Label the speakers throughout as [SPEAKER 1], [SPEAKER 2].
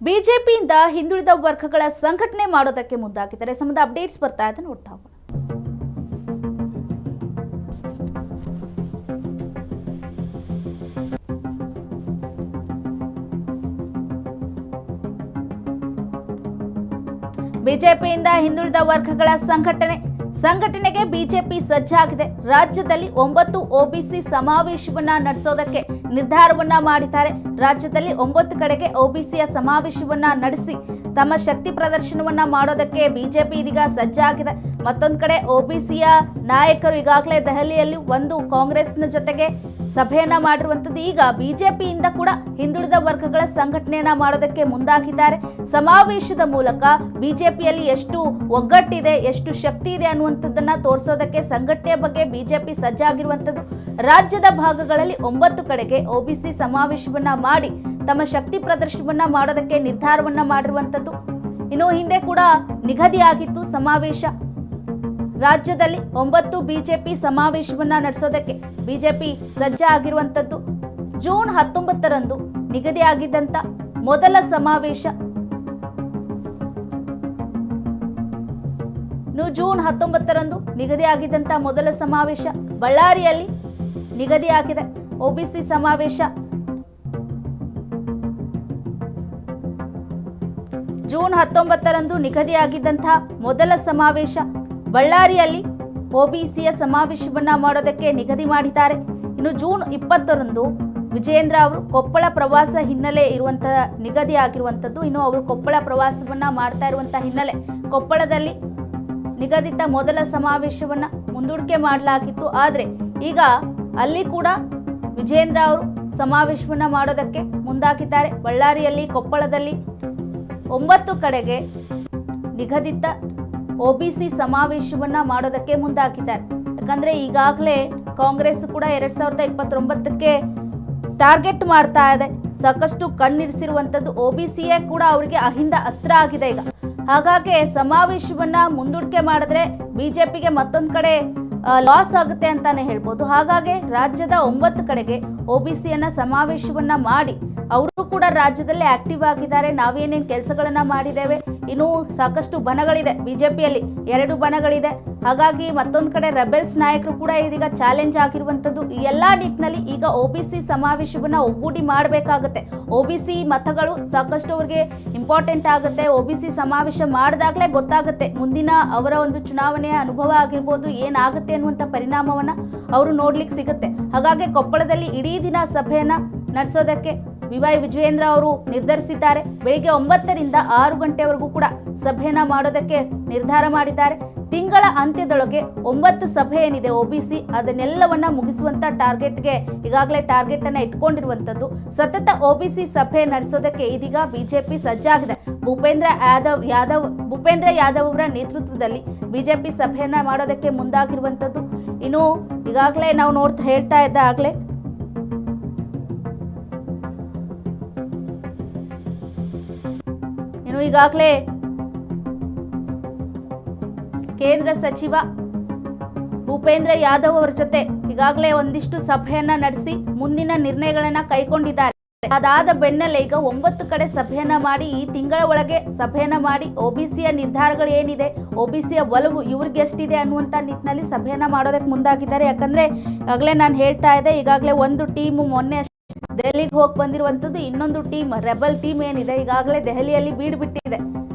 [SPEAKER 1] ಬಿಜೆಪಿಯಿಂದ ಹಿಂದುಳಿದ ವರ್ಗಗಳ ಸಂಘಟನೆ ಮಾಡೋದಕ್ಕೆ ಮುಂದಾಗಿದ್ದಾರೆ. ಸಂಬಂಧ ಅಪ್ಡೇಟ್ಸ್ ಬರ್ತಾ ಇದೆ, ನೋಡ್ತಾ ಹೋಗೋಣ. ಬಿಜೆಪಿಯಿಂದ ಹಿಂದುಳಿದ ವರ್ಗಗಳ ಸಂಘಟನೆಗೆ ಬಿಜೆಪಿ ಸಜ್ಜಾಗಿದೆ. ರಾಜ್ಯದಲ್ಲಿ 9 ಒಬಿಸಿ ಸಮಾವೇಶವನ್ನ ನಡೆಸೋದಕ್ಕೆ ನಿರ್ಧಾರವನ್ನ ಮಾಡಿದ್ದಾರೆ. ರಾಜ್ಯದಲ್ಲಿ 9 ಕಡೆಗೆ ಒಬಿಸಿಯ ಸಮಾವೇಶವನ್ನ ನಡೆಸಿ ತಮ್ಮ ಶಕ್ತಿ ಪ್ರದರ್ಶನವನ್ನ ಮಾಡೋದಕ್ಕೆ ಬಿಜೆಪಿ ಇದೀಗ ಸಜ್ಜಾಗಿದೆ. ಮತ್ತೊಂದು ಕಡೆ ಒಬಿಸಿಯ ನಾಯಕರು ಈಗಾಗಲೇ ದೆಹಲಿಯಲ್ಲಿ ಒಂದು ಕಾಂಗ್ರೆಸ್ನ ಜೊತೆಗೆ ಸಭೆಯನ್ನ ಮಾಡಿರುವಂಥದ್ದು. ಈಗ ಬಿಜೆಪಿಯಿಂದ ಕೂಡ ಹಿಂದುಳಿದ ವರ್ಗಗಳ ಸಂಘಟನೆಯನ್ನ ಮಾಡೋದಕ್ಕೆ ಮುಂದಾಗಿದ್ದಾರೆ. ಸಮಾವೇಶದ ಮೂಲಕ ಬಿಜೆಪಿಯಲ್ಲಿ ಎಷ್ಟು ಒಗ್ಗಟ್ಟಿದೆ, ಎಷ್ಟು ಶಕ್ತಿ ಇದೆ ಅನ್ನುವಂಥದ್ದನ್ನ ತೋರಿಸೋದಕ್ಕೆ ಸಂಘಟನೆಯ ಬಗ್ಗೆ ಬಿಜೆಪಿ ಸಜ್ಜಾಗಿರುವಂಥದ್ದು. ರಾಜ್ಯದ ಭಾಗಗಳಲ್ಲಿ 9 ಕಡೆಗೆ ಒಬಿಸಿ ಸಮಾವೇಶವನ್ನ ಮಾಡಿ ತಮ್ಮ ಶಕ್ತಿ ಪ್ರದರ್ಶನವನ್ನ ಮಾಡೋದಕ್ಕೆ ನಿರ್ಧಾರವನ್ನ ಮಾಡಿರುವಂಥದ್ದು. ಇನ್ನು ಹಿಂದೆ ಕೂಡ ನಿಗದಿಯಾಗಿತ್ತು ಸಮಾವೇಶ. ರಾಜ್ಯದಲ್ಲಿ 9 ಬಿಜೆಪಿ ಸಮಾವೇಶವನ್ನ ನಡೆಸೋದಕ್ಕೆ ಬಿಜೆಪಿ ಸಜ್ಜಾಗಿರುವಂಥದ್ದು. ಜೂನ್ 19ರಂದು ನಿಗದಿಯಾಗಿದ್ದಂಥ ಮೊದಲ ಸಮಾವೇಶ ಜೂನ್ 19ರಂದು ನಿಗದಿಯಾಗಿದ್ದಂಥ ಮೊದಲ ಸಮಾವೇಶ ಬಳ್ಳಾರಿಯಲ್ಲಿ ನಿಗದಿಯಾಗಿದೆ. ಒಬಿಸಿ ಸಮಾವೇಶ ಜೂನ್ 19ರಂದು ನಿಗದಿಯಾಗಿದ್ದಂಥ ಮೊದಲ ಸಮಾವೇಶ ಬಳ್ಳಾರಿಯಲ್ಲಿ ಒಬಿಸಿಯ ಸಮಾವೇಶವನ್ನ ಮಾಡೋದಕ್ಕೆ ನಿಗದಿ ಮಾಡಿದ್ದಾರೆ. ಇನ್ನು ಜೂನ್ 20ರಂದು ವಿಜಯೇಂದ್ರ ಅವರು ಕೊಪ್ಪಳ ಪ್ರವಾಸ ಹಿನ್ನೆಲೆ ಇರುವಂತಹ ನಿಗದಿ ಆಗಿರುವಂಥದ್ದು. ಇನ್ನು ಅವರು ಕೊಪ್ಪಳ ಪ್ರವಾಸವನ್ನ ಮಾಡ್ತಾ ಇರುವಂತಹ ಹಿನ್ನೆಲೆ ಕೊಪ್ಪಳದಲ್ಲಿ ನಿಗದಿತ ಮೊದಲ ಸಮಾವೇಶವನ್ನ ಮುಂದೂಡಿಕೆ ಮಾಡಲಾಗಿತ್ತು. ಆದರೆ ಈಗ ಅಲ್ಲಿ ಕೂಡ ವಿಜಯೇಂದ್ರ ಅವರು ಸಮಾವೇಶವನ್ನ ಮಾಡೋದಕ್ಕೆ ಮುಂದಾಗಿದ್ದಾರೆ. ಬಳ್ಳಾರಿಯಲ್ಲಿ, ಕೊಪ್ಪಳದಲ್ಲಿ 9 ಕಡೆಗೆ ನಿಗದಿತ ಒಬಿಸಿ ಸಮಾವೇಶವನ್ನ ಮಾಡೋದಕ್ಕೆ ಮುಂದಾಗಿದ್ದಾರೆ. ಯಾಕಂದ್ರೆ ಈಗಾಗಲೇ ಕಾಂಗ್ರೆಸ್ ಕೂಡ 2029ಕ್ಕೆ ಟಾರ್ಗೆಟ್ ಮಾಡ್ತಾ ಇದೆ. ಸಾಕಷ್ಟು ಕಣ್ಣಿರಿಸಿರುವಂಥದ್ದು ಒಬಿಸಿಯೇ ಕೂಡ ಅವರಿಗೆ ಅಹಿಂದ ಅಸ್ತ್ರ ಆಗಿದೆ ಈಗ. ಹಾಗಾಗಿ ಸಮಾವೇಶವನ್ನ ಮುಂದೂಡಿಕೆ ಮಾಡಿದ್ರೆ ಬಿಜೆಪಿಗೆ ಮತ್ತೊಂದು ಕಡೆ ಲಾಸ್ ಆಗುತ್ತೆ ಅಂತಾನೆ ಹೇಳ್ಬೋದು. ಹಾಗಾಗಿ ರಾಜ್ಯದ 9 ಕಡೆಗೆ ಒಬಿಸಿಯನ್ನ ಸಮಾವೇಶವನ್ನ ಮಾಡಿ ಅವರು ಕೂಡ ರಾಜ್ಯದಲ್ಲಿ ಆಕ್ಟಿವ್ ಆಗಿದ್ದಾರೆ. ನಾವೇನೇನು ಕೆಲಸಗಳನ್ನ ಮಾಡಿದ್ದೇವೆ, ಇನ್ನೂ ಸಾಕಷ್ಟು ಬಣಗಳಿದೆ ಬಿಜೆಪಿಯಲ್ಲಿ, 2 ಬಣಗಳಿದೆ. ಹಾಗಾಗಿ ಮತ್ತೊಂದು ಕಡೆ ರೆಬೆಲ್ಸ್ ನಾಯಕರು ಕೂಡ ಇದೀಗ ಚಾಲೆಂಜ್ ಆಗಿರುವಂಥದ್ದು. ಈ ಎಲ್ಲಾ ನಿಟ್ಟಿನಲ್ಲಿ ಈಗ ಒಬಿಸಿ ಸಮಾವೇಶವನ್ನ ಒಗ್ಗೂಡಿ ಮಾಡಬೇಕಾಗುತ್ತೆ. ಒಬಿಸಿ ಮತಗಳು ಸಾಕಷ್ಟು ಅವ್ರಿಗೆ ಇಂಪಾರ್ಟೆಂಟ್ ಆಗುತ್ತೆ. ಒಬಿಸಿ ಸಮಾವೇಶ ಮಾಡಿದಾಗಲೇ ಗೊತ್ತಾಗುತ್ತೆ ಮುಂದಿನ ಅವರ ಒಂದು ಚುನಾವಣೆಯ ಅನುಭವ ಆಗಿರ್ಬೋದು, ಏನಾಗುತ್ತೆ ಅನ್ನುವಂಥ ಪರಿಣಾಮವನ್ನ ಅವರು ನೋಡ್ಲಿಕ್ಕೆ ಸಿಗುತ್ತೆ. ಹಾಗಾಗಿ ಕೊಪ್ಪಳದಲ್ಲಿ ಇಡೀ ದಿನ ಸಭೆಯನ್ನ ನಡೆಸೋದಕ್ಕೆ ವೈ ವಿಜಯೇಂದ್ರ ಅವರು ನಿರ್ಧರಿಸಿದ್ದಾರೆ. ಬೆಳಿಗ್ಗೆ 9ರಿಂದ 6 ಗಂಟೆವರೆಗೂ ಕೂಡ ಸಭೆಯನ್ನ ಮಾಡೋದಕ್ಕೆ ನಿರ್ಧಾರ ಮಾಡಿದ್ದಾರೆ. ತಿಂಗಳ ಅಂತ್ಯದೊಳಗೆ 9 ಸಭೆ ಏನಿದೆ ಒಬಿಸಿ ಅದನ್ನೆಲ್ಲವನ್ನ ಮುಗಿಸುವಂತ ಟಾರ್ಗೆಟ್ಗೆ ಈಗಾಗಲೇ ಟಾರ್ಗೆಟ್ ಅನ್ನ ಇಟ್ಕೊಂಡಿರುವಂತದ್ದು. ಸತತ ಒಬಿಸಿ ಸಭೆ ನಡೆಸೋದಕ್ಕೆ ಇದೀಗ ಬಿಜೆಪಿ ಸಜ್ಜಾಗಿದೆ. ಭೂಪೇಂದ್ರ ಯಾದವ್ ಅವರ ನೇತೃತ್ವದಲ್ಲಿ ಬಿಜೆಪಿ ಸಭೆಯನ್ನ ಮಾಡೋದಕ್ಕೆ ಮುಂದಾಗಿರುವಂತದ್ದು. ಇನ್ನು ಈಗಾಗಲೇ ನಾವು ಹೇಳ್ತಾ ಇದ್ದ ಆಗ್ಲೇ ಈಗಾಗಲೇ ಕೇಂದ್ರ ಸಚಿವ ಭೂಪೇಂದ್ರ ಯಾದವ್ ಅವರ ಜೊತೆ ಈಗಾಗಲೇ ಒಂದಿಷ್ಟು ಸಭೆಯನ್ನ ನಡೆಸಿ ಮುಂದಿನ ನಿರ್ಣಯಗಳನ್ನ ಕೈಗೊಂಡಿದ್ದಾರೆ. ಅದಾದ ಬೆನ್ನಲ್ಲೇ ಈಗ 9 ಕಡೆ ಸಭೆಯನ್ನ ಮಾಡಿ ಈ ತಿಂಗಳ ಒಳಗೆ ಸಭೆಯನ್ನ ಮಾಡಿ ಒಬಿಸಿಯ ನಿರ್ಧಾರಗಳು ಏನಿದೆ, ಒಬಿಸಿಯ ಒಲವು ಇವ್ರಿಗೆ ಎಷ್ಟಿದೆ ಅನ್ನುವಂಥ ನಿಟ್ಟಿನಲ್ಲಿ ಸಭೆಯನ್ನ ಮಾಡೋದಕ್ಕೆ ಮುಂದಾಗಿದ್ದಾರೆ. ಯಾಕಂದ್ರೆ ಈಗಾಗಲೇ ನಾನು ಹೇಳ್ತಾ ಇದ್ದೆ, ಈಗಾಗಲೇ ಒಂದು ಟೀಮು ಮೊನ್ನೆ ದೆಹಲಿಗೆ ಹೋಗಿ ಬಂದಿರುವಂಥದ್ದು. ಇನ್ನೊಂದು ಟೀಮ್ ರೆಬಲ್ ಟೀಮ್ ಏನಿದೆ ಈಗಾಗಲೇ ದೆಹಲಿಯಲ್ಲಿ ಬೀಡುಬಿಟ್ಟಿದೆ.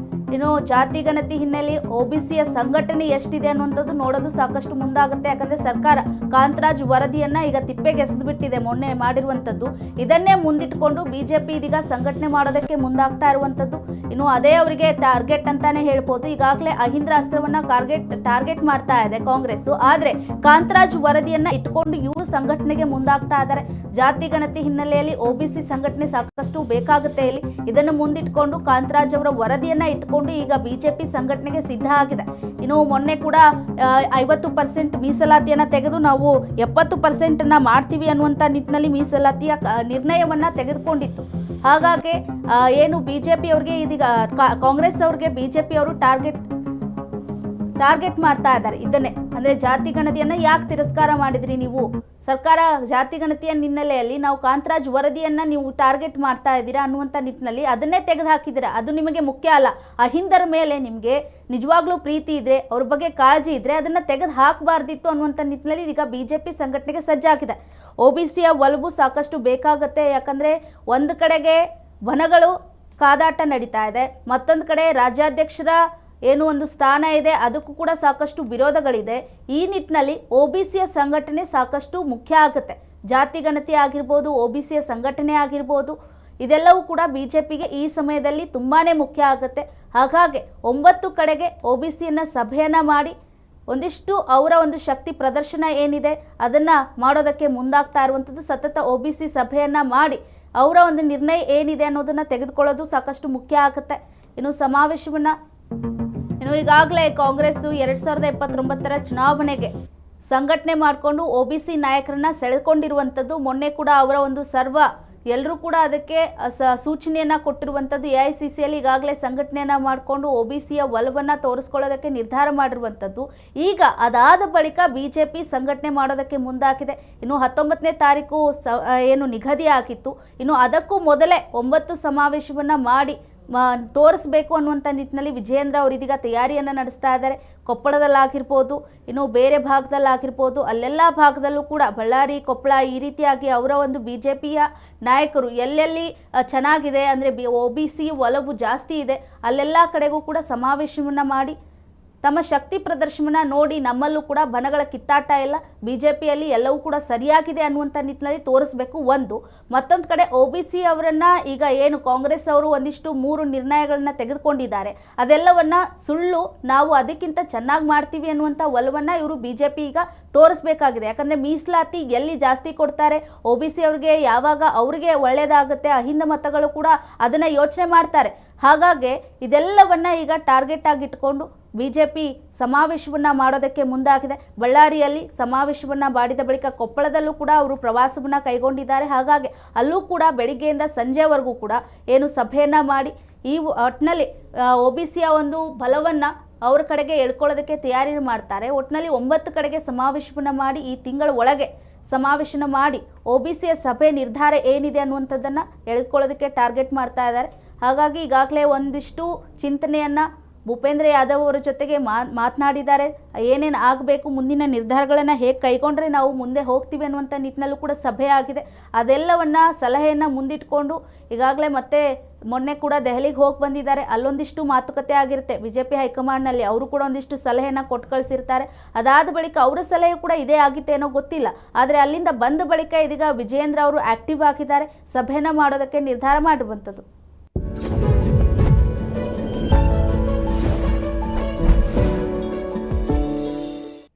[SPEAKER 1] ಇನ್ನು ಜಾತಿ ಗಣತಿ ಹಿನ್ನೆಲೆ ಒಬಿಸಿಯ ಸಂಘಟನೆ ಎಷ್ಟಿದೆ ಅನ್ನುವಂಥದ್ದು ನೋಡೋದು ಸಾಕಷ್ಟು ಮುಂದಾಗುತ್ತೆ. ಯಾಕಂದ್ರೆ ಸರ್ಕಾರ ಕಾಂತರಾಜ್ ವರದಿಯನ್ನ ಈಗ ತಿಪ್ಪೆಗೆ ಎಸೆದು ಬಿಟ್ಟಿದೆ ಮೊನ್ನೆ ಮಾಡಿರುವಂಥದ್ದು. ಇದನ್ನೇ ಮುಂದಿಟ್ಕೊಂಡು ಬಿಜೆಪಿ ಇದೀಗ ಸಂಘಟನೆ ಮಾಡೋದಕ್ಕೆ ಮುಂದಾಗ್ತಾ ಇರುವಂಥದ್ದು. ಇನ್ನು ಅದೇ ಅವರಿಗೆ ಟಾರ್ಗೆಟ್ ಅಂತಾನೆ ಹೇಳ್ಬೋದು. ಈಗಾಗಲೇ ಅಹಿಂದ ಅಸ್ತ್ರವನ್ನ ಟಾರ್ಗೆಟ್ ಮಾಡ್ತಾ ಇದೆ ಕಾಂಗ್ರೆಸ್. ಆದ್ರೆ ಕಾಂತರಾಜ್ ವರದಿಯನ್ನ ಇಟ್ಕೊಂಡು ಇವರು ಸಂಘಟನೆಗೆ ಮುಂದಾಗ್ತಾ ಇದ್ದಾರೆ. ಜಾತಿ ಗಣತಿ ಹಿನ್ನೆಲೆಯಲ್ಲಿ ಒಬಿಸಿ ಸಂಘಟನೆ ಸಾಕಷ್ಟು ಬೇಕಾಗುತ್ತೆ ಇಲ್ಲಿ. ಇದನ್ನು ಮುಂದಿಟ್ಕೊಂಡು ಕಾಂತರಾಜ್ ಅವರ ವರದಿಯನ್ನ ಇಟ್ಕೊಂಡು ಈಗ ಬಿಜೆಪಿ ಸಂಘಟನೆಗೆ ಸಿದ್ಧ ಆಗಿದೆ. ಇನ್ನು ಮೊನ್ನೆ ಕೂಡ 50% ಮೀಸಲಾತಿಯನ್ನ ತೆಗೆದು ನಾವು 70% ಮಾಡ್ತೀವಿ ಅನ್ನುವಂಥ ನಿಟ್ಟಿನಲ್ಲಿ ಮೀಸಲಾತಿಯ ನಿರ್ಣಯವನ್ನ ತೆಗೆದುಕೊಂಡಿತ್ತು. ಹಾಗಾಗಿ ಏನು ಬಿಜೆಪಿ ಅವ್ರಿಗೆ ಇದೀಗ ಕಾಂಗ್ರೆಸ್ ಅವ್ರಿಗೆ ಬಿಜೆಪಿ ಅವರು ಟಾರ್ಗೆಟ್ ಮಾಡ್ತಾ ಇದ್ದಾರೆ. ಇದನ್ನೇ ಅಂದರೆ ಜಾತಿ ಗಣತಿಯನ್ನು ಯಾಕೆ ತಿರಸ್ಕಾರ ಮಾಡಿದ್ರಿ ನೀವು? ಸರ್ಕಾರ ಜಾತಿ ಗಣತಿಯ ಹಿನ್ನೆಲೆಯಲ್ಲಿ ನಾವು ಕಾಂತರಾಜ್ ವರದಿಯನ್ನು ನೀವು ಟಾರ್ಗೆಟ್ ಮಾಡ್ತಾ ಇದ್ದೀರಾ ಅನ್ನುವಂಥ ನಿಟ್ಟಿನಲ್ಲಿ ಅದನ್ನೇ ತೆಗೆದುಹಾಕಿದ್ದೀರಾ. ಅದು ನಿಮಗೆ ಮುಖ್ಯ ಅಲ್ಲ. ಅಹಿಂದರ ಮೇಲೆ ನಿಮಗೆ ನಿಜವಾಗ್ಲೂ ಪ್ರೀತಿ ಇದ್ದರೆ, ಅವ್ರ ಬಗ್ಗೆ ಕಾಳಜಿ ಇದ್ದರೆ ಅದನ್ನು ತೆಗೆದು ಹಾಕಬಾರ್ದಿತ್ತು ಅನ್ನುವಂಥ ನಿಟ್ಟಿನಲ್ಲಿ ಈಗ BJP ಸಂಘಟನೆಗೆ ಸಜ್ಜಾಗಿದೆ. OBCಯ ಒಲವು ಸಾಕಷ್ಟು ಬೇಕಾಗುತ್ತೆ. ಯಾಕಂದರೆ ಒಂದು ಕಡೆಗೆ ವನಗಳು ಕಾದಾಟ ನಡೀತಾ ಇದೆ, ಮತ್ತೊಂದು ಕಡೆ ರಾಜ್ಯಾಧ್ಯಕ್ಷರ ಏನು ಒಂದು ಸ್ಥಾನ ಇದೆ ಅದಕ್ಕೂ ಕೂಡ ಸಾಕಷ್ಟು ವಿರೋಧಗಳಿದೆ. ಈ ನಿಟ್ಟಿನಲ್ಲಿ OBCಯ ಸಂಘಟನೆ ಸಾಕಷ್ಟು ಮುಖ್ಯ ಆಗುತ್ತೆ. ಜಾತಿ ಗಣತಿ ಆಗಿರ್ಬೋದು, OBCಯ ಸಂಘಟನೆ ಆಗಿರ್ಬೋದು, ಇದೆಲ್ಲವೂ ಕೂಡ BJPಗೆ ಈ ಸಮಯದಲ್ಲಿ ತುಂಬಾ ಮುಖ್ಯ ಆಗುತ್ತೆ. ಹಾಗಾಗಿ 9 ಕಡೆಗೆ OBCಯನ್ನು ಸಭೆಯನ್ನು ಮಾಡಿ ಒಂದಿಷ್ಟು ಅವರ ಒಂದು ಶಕ್ತಿ ಪ್ರದರ್ಶನ ಏನಿದೆ ಅದನ್ನು ಮಾಡೋದಕ್ಕೆ ಮುಂದಾಗ್ತಾ ಇರುವಂಥದ್ದು. ಸತತ OBC ಸಭೆಯನ್ನು ಮಾಡಿ ಅವರ ಒಂದು ನಿರ್ಣಯ ಏನಿದೆ ಅನ್ನೋದನ್ನು ತೆಗೆದುಕೊಳ್ಳೋದು ಸಾಕಷ್ಟು ಮುಖ್ಯ ಆಗುತ್ತೆ. ಇನ್ನು ಈಗಾಗಲೇ ಕಾಂಗ್ರೆಸ್ಸು 2029ರ ಚುನಾವಣೆಗೆ ಸಂಘಟನೆ ಮಾಡಿಕೊಂಡು OBC ನಾಯಕರನ್ನ ಸೆಳೆದುಕೊಂಡಿರುವಂಥದ್ದು. ಮೊನ್ನೆ ಕೂಡ ಅವರ ಒಂದು ಎಲ್ಲರೂ ಕೂಡ ಅದಕ್ಕೆ ಸೂಚನೆಯನ್ನು ಕೊಟ್ಟಿರುವಂಥದ್ದು. AICCಯಲ್ಲಿ ಈಗಾಗಲೇ ಸಂಘಟನೆಯನ್ನು ಮಾಡಿಕೊಂಡು OBCಯ ಒಲವನ್ನು ತೋರಿಸ್ಕೊಳ್ಳೋದಕ್ಕೆ ನಿರ್ಧಾರ ಮಾಡಿರುವಂಥದ್ದು. ಈಗ ಅದಾದ ಬಳಿಕ BJP ಸಂಘಟನೆ ಮಾಡೋದಕ್ಕೆ ಮುಂದಾಗಿದೆ. ಇನ್ನು 19ನೇ ತಾರೀಕು ಏನು ನಿಗದಿ ಆಗಿತ್ತು, ಇನ್ನು ಅದಕ್ಕೂ ಮೊದಲೇ 9 ಸಮಾವೇಶವನ್ನು ಮಾಡಿ ತೋರಿಸ್ಬೇಕು ಅನ್ನುವಂಥ ನಿಟ್ಟಿನಲ್ಲಿ ವಿಜಯೇಂದ್ರ ಅವರು ಇದೀಗ ತಯಾರಿಯನ್ನು ನಡೆಸ್ತಾ ಇದ್ದಾರೆ. ಕೊಪ್ಪಳದಲ್ಲಾಗಿರ್ಬೋದು, ಇನ್ನು ಬೇರೆ ಭಾಗದಲ್ಲಾಗಿರ್ಬೋದು, ಅಲ್ಲೆಲ್ಲ ಭಾಗದಲ್ಲೂ ಕೂಡ ಬಳ್ಳಾರಿ, ಕೊಪ್ಪಳ ಈ ರೀತಿಯಾಗಿ ಅವರ ಒಂದು BJPಯ ನಾಯಕರು ಎಲ್ಲೆಲ್ಲಿ ಚೆನ್ನಾಗಿದೆ ಅಂದರೆ OBC ಒಲವು ಜಾಸ್ತಿ ಇದೆ ಅಲ್ಲೆಲ್ಲ ಕಡೆಗೂ ಕೂಡ ಸಮಾವೇಶವನ್ನು ಮಾಡಿ ತಮ್ಮ ಶಕ್ತಿ ಪ್ರದರ್ಶನ ನೋಡಿ ನಮ್ಮಲ್ಲೂ ಕೂಡ ಬಣಗಳ ಕಿತ್ತಾಟ ಇಲ್ಲ, BJPಯಲ್ಲಿ ಎಲ್ಲವೂ ಕೂಡ ಸರಿಯಾಗಿದೆ ಅನ್ನುವಂಥ ನಿಟ್ಟಿನಲ್ಲಿ ತೋರಿಸ್ಬೇಕು ಒಂದು. ಮತ್ತೊಂದು ಕಡೆ OBC ಅವರನ್ನು ಈಗ ಏನು ಕಾಂಗ್ರೆಸ್ ಅವರು ಒಂದಿಷ್ಟು 3 ನಿರ್ಣಯಗಳನ್ನ ತೆಗೆದುಕೊಂಡಿದ್ದಾರೆ ಅದೆಲ್ಲವನ್ನು ಸುಳ್ಳು, ನಾವು ಅದಕ್ಕಿಂತ ಚೆನ್ನಾಗಿ ಮಾಡ್ತೀವಿ ಅನ್ನುವಂಥ ಒಲವನ್ನು ಇವರು BJP ಈಗ ತೋರಿಸ್ಬೇಕಾಗಿದೆ. ಯಾಕಂದರೆ ಮೀಸಲಾತಿ ಎಲ್ಲಿ ಜಾಸ್ತಿ ಕೊಡ್ತಾರೆ, OBC ಅವ್ರಿಗೆ ಯಾವಾಗ ಅವ್ರಿಗೆ ಒಳ್ಳೆಯದಾಗುತ್ತೆ, ಅಹಿಂದ ಮತಗಳು ಕೂಡ ಅದನ್ನು ಯೋಚನೆ ಮಾಡ್ತಾರೆ. ಹಾಗಾಗಿ ಇದೆಲ್ಲವನ್ನು ಈಗ ಟಾರ್ಗೆಟ್ ಆಗಿಟ್ಕೊಂಡು BJP ಸಮಾವೇಶವನ್ನು ಮಾಡೋದಕ್ಕೆ ಮುಂದಾಗಿದೆ. ಬಳ್ಳಾರಿಯಲ್ಲಿ ಸಮಾವೇಶವನ್ನು ಮಾಡಿದ ಬಳಿಕ ಕೊಪ್ಪಳದಲ್ಲೂ ಕೂಡ ಅವರು ಪ್ರವಾಸವನ್ನು ಕೈಗೊಂಡಿದ್ದಾರೆ. ಹಾಗಾಗಿ ಅಲ್ಲೂ ಕೂಡ ಬೆಳಿಗ್ಗೆಯಿಂದ ಸಂಜೆವರೆಗೂ ಕೂಡ ಏನು ಸಭೆಯನ್ನು ಮಾಡಿ ಈ ಒಟ್ಟಿನಲ್ಲಿ OBCಯ ಒಂದು ಬಲವನ್ನು ಅವ್ರ ಕಡೆಗೆ ಎಳ್ಕೊಳ್ಳೋದಕ್ಕೆ ತಯಾರಿ ಮಾಡ್ತಾರೆ. ಒಟ್ಟಿನಲ್ಲಿ 9 ಕಡೆಗೆ ಸಮಾವೇಶವನ್ನು ಮಾಡಿ ಈ ತಿಂಗಳ ಒಳಗೆ ಸಮಾವೇಶನ ಮಾಡಿ OBCಯ ಸಭೆ ನಿರ್ಧಾರ ಏನಿದೆ ಅನ್ನುವಂಥದ್ದನ್ನು ಎಳೆದುಕೊಳ್ಳೋದಕ್ಕೆ ಟಾರ್ಗೆಟ್ ಮಾಡ್ತಾ ಇದ್ದಾರೆ. ಹಾಗಾಗಿ ಈಗಾಗಲೇ ಒಂದಿಷ್ಟು ಚಿಂತನೆಯನ್ನು ಭೂಪೇಂದ್ರ ಯಾದವ್ ಅವರ ಜೊತೆಗೆ ಮಾತನಾಡಿದ್ದಾರೆ. ಏನೇನು ಆಗಬೇಕು, ಮುಂದಿನ ನಿರ್ಧಾರಗಳನ್ನು ಹೇಗೆ ಕೈಗೊಂಡ್ರೆ ನಾವು ಮುಂದೆ ಹೋಗ್ತೀವಿ ಅನ್ನುವಂಥ ನಿಟ್ಟಿನಲ್ಲೂ ಕೂಡ ಸಭೆ ಆಗಿದೆ. ಅದೆಲ್ಲವನ್ನು ಸಲಹೆಯನ್ನು ಮುಂದಿಟ್ಕೊಂಡು ಈಗಾಗಲೇ ಮತ್ತೆ ಮೊನ್ನೆ ಕೂಡ ದೆಹಲಿಗೆ ಹೋಗಿ ಬಂದಿದ್ದಾರೆ. ಅಲ್ಲೊಂದಿಷ್ಟು ಮಾತುಕತೆ ಆಗಿರುತ್ತೆ BJP ಹೈಕಮಾಂಡ್ನಲ್ಲಿ, ಅವರು ಕೂಡ ಒಂದಿಷ್ಟು ಸಲಹೆಯನ್ನು ಕೊಟ್ಟು ಕಳಿಸಿರ್ತಾರೆ. ಅದಾದ ಬಳಿಕ ಅವರ ಸಲಹೆ ಕೂಡ ಇದೇ ಆಗಿತ್ತೇನೋ ಗೊತ್ತಿಲ್ಲ. ಆದರೆ ಅಲ್ಲಿಂದ ಬಂದ ಬಳಿಕ ಇದೀಗ ವಿಜಯೇಂದ್ರ ಅವರು ಆ್ಯಕ್ಟಿವ್ ಆಗಿದ್ದಾರೆ, ಸಭೆಯನ್ನು ಮಾಡೋದಕ್ಕೆ ನಿರ್ಧಾರ ಮಾಡಿರುವಂಥದ್ದು.